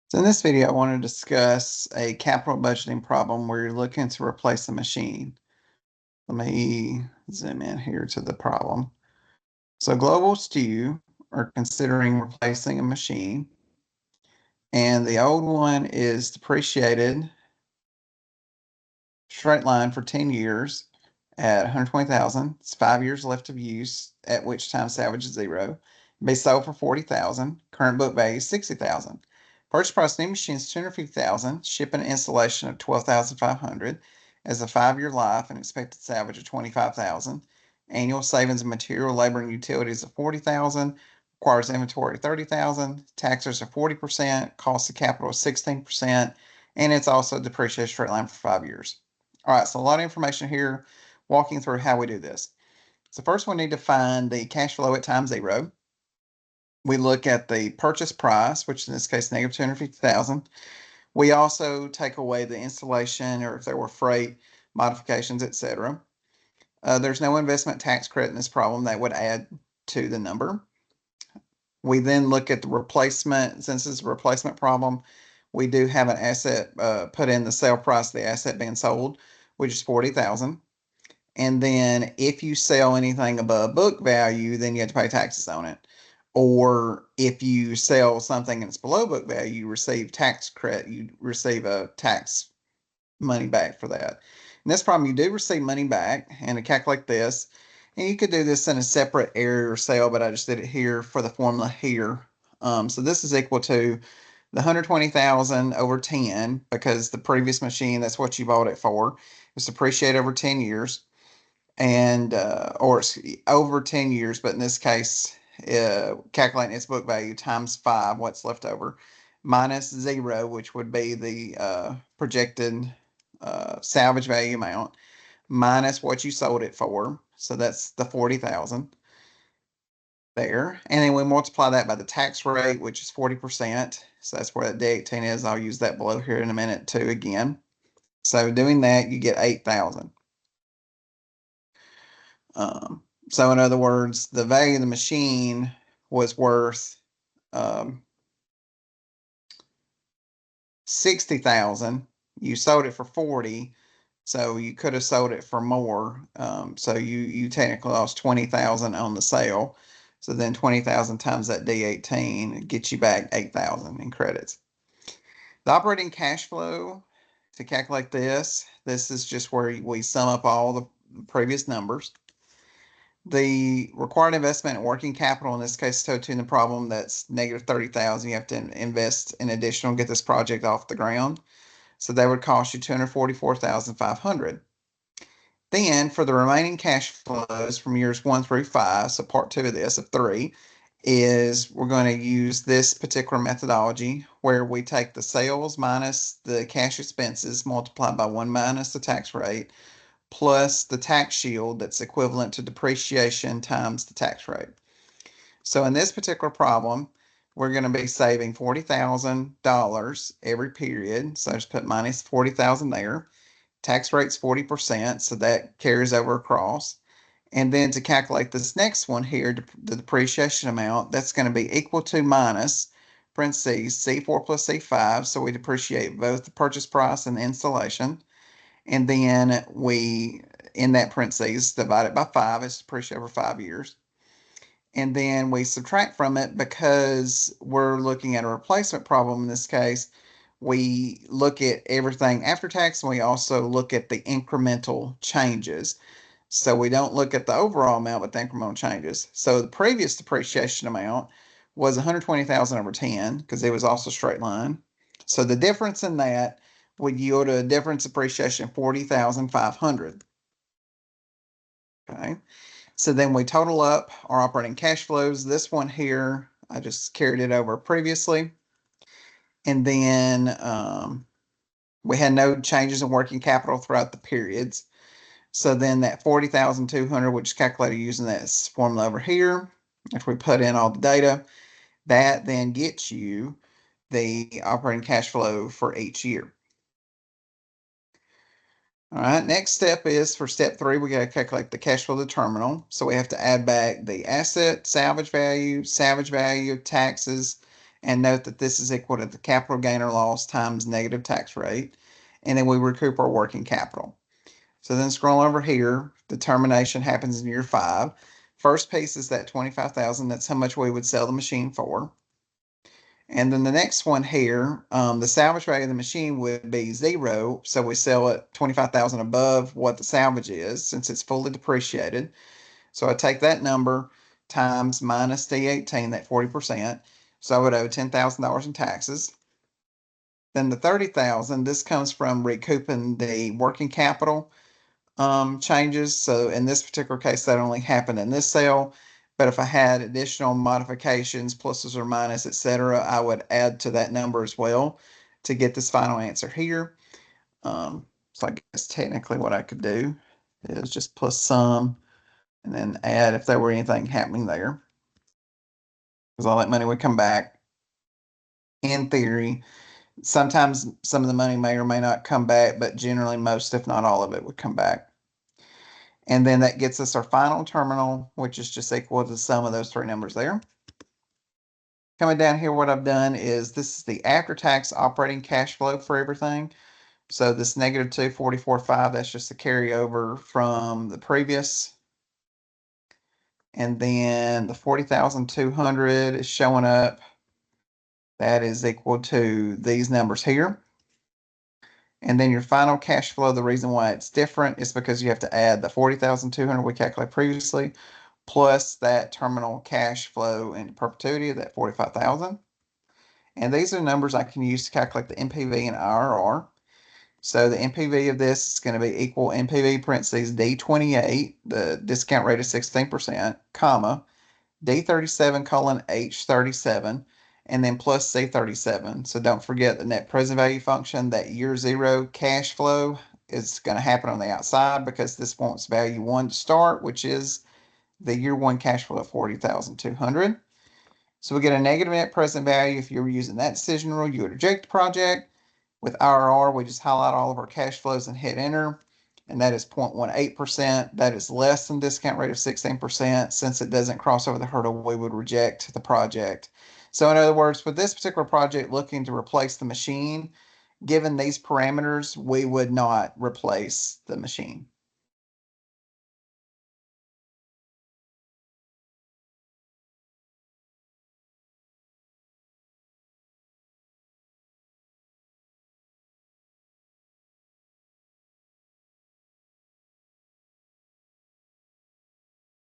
So in this video, I want to discuss a capital budgeting problem where you're looking to replace a machine. Let me zoom in here to the problem. So Global Stew are considering replacing a machine, and the old one is depreciated straight line for 10 years at 120,000. It's 5 years left of use, at which time salvage is zero. Be sold for 40,000. Current book value is 60,000. Purchase price new machine is 250,000. Shipping and installation of 12,500. As a 5 year life and expected salvage of 25,000. Annual savings in material, labor, and utilities of 40,000. Requires inventory of 30,000. Taxes are 40%. Cost of capital is 16%. And it's also depreciated straight line for 5 years. All right, so a lot of information here, walking through how we do this. So first we need to find the cash flow at time zero. We look at the purchase price, which in this case, negative 250,000. We also take away the installation or if there were freight modifications, etc. There's no investment tax credit in this problem that would add to the number. We then look at the replacement. Since it's a replacement problem, we do have an asset put in the sale price of the asset being sold, which is 40,000. And then if you sell anything above book value, then you have to pay taxes on it. Or if you sell something and it's below book value, you receive tax credit. You receive a tax money back for that. In this problem, you do receive money back, and to calculate this, and you could do this in a separate area or sale, but I just did it here for the formula here. So this is equal to the 120,000 over 10 because the previous machine, that's what you bought it for. It's depreciated over 10 years and or over 10 years, but in this case, calculating its book value times 5, what's left over, minus 0, which would be the projected salvage value amount, minus what you sold it for. So that's the 40,000 there. And then we multiply that by the tax rate, which is 40%. So that's where that D18 is. I'll use that below here in a minute too again. So doing that, you get 8,000. So in other words, the value of the machine was worth 60,000. You sold it for 40, so you could have sold it for more. So you technically lost 20,000 on the sale. So then 20,000 times that D18 gets you back 8,000 in credits. The operating cash flow, to calculate this is just where we sum up all the previous numbers. The required investment in working capital, in this case, totaling the problem, that's negative 30,000. You have to invest in additional, get this project off the ground. So that would cost you 244,500. Then for the remaining cash flows from years 1 through 5, so part 2 of this, of 3, is we're going to use this particular methodology where we take the sales minus the cash expenses multiplied by 1 minus the tax rate plus the tax shield that's equivalent to depreciation times the tax rate. So in this particular problem, we're going to be saving $40,000 every period. So just put minus 40,000 there. Tax rate's 40%, so that carries over across. And then to calculate this next one here, the depreciation amount, that's going to be equal to minus parentheses C4 plus C5. So we depreciate both the purchase price and the installation. And then we, in that parentheses, divide it by 5. It's depreciated over 5 years. And then we subtract from it because we're looking at a replacement problem in this case. We look at everything after tax, and we also look at the incremental changes. So we don't look at the overall amount, but the incremental changes. So the previous depreciation amount was 120,000 over 10 because it was also straight line. So the difference in that would yield a difference depreciation of 40,500. Okay. So then we total up our operating cash flows. This one here, I just carried it over previously. And then we had no changes in working capital throughout the periods. So then that 40,200, which is calculated using this formula over here, if we put in all the data, that then gets you the operating cash flow for each year. All right, next step is for step 3, we got to calculate the cash flow of the terminal. So we have to add back the asset, salvage value, taxes, And note that this is equal to the capital gain or loss times negative tax rate. And then we recoup our working capital. So then scroll over here, the termination happens in year 5. First piece is that 25,000. That's how much we would sell the machine for. And then the next one here, the salvage value of the machine would be 0. So we sell it 25,000 above what the salvage is since it's fully depreciated. So I take that number times minus D18, that 40%. So I would owe $10,000 in taxes. Then the 30,000, this comes from recouping the working capital changes. So in this particular case, that only happened in this sale. But if I had additional modifications, pluses or minus, etc., I would add to that number as well to get this final answer here. So I guess technically what I could do is just plus some and then add if there were anything happening there. Because all that money would come back in theory. Sometimes some of the money may or may not come back, but generally most, if not all of it, would come back. And then that gets us our final terminal, which is just equal to the sum of those three numbers there. Coming down here, what I've done is this is the after-tax operating cash flow for everything. So this negative 244.5, that's just a carryover from the previous. And then the 40,200 is showing up. That is equal to these numbers here. And then your final cash flow, the reason why it's different is because you have to add the 40,200 we calculated previously, plus that terminal cash flow into perpetuity of that 45,000. And these are numbers I can use to calculate the NPV and IRR. So the NPV of this is going to be equal NPV parentheses D28, the discount rate is 16%, comma, D37 colon H37, and then plus C37. So don't forget the net present value function, that year 0 cash flow is going to happen on the outside because this wants value 1 to start, which is the year 1 cash flow of 40,200. So we get a negative net present value. If you were using that decision rule, you would reject the project. With IRR, we just highlight all of our cash flows and hit enter. And that is 0.18%. That is less than discount rate of 16%. Since it doesn't cross over the hurdle, we would reject the project. So in other words, for this particular project looking to replace the machine, given these parameters, we would not replace the machine.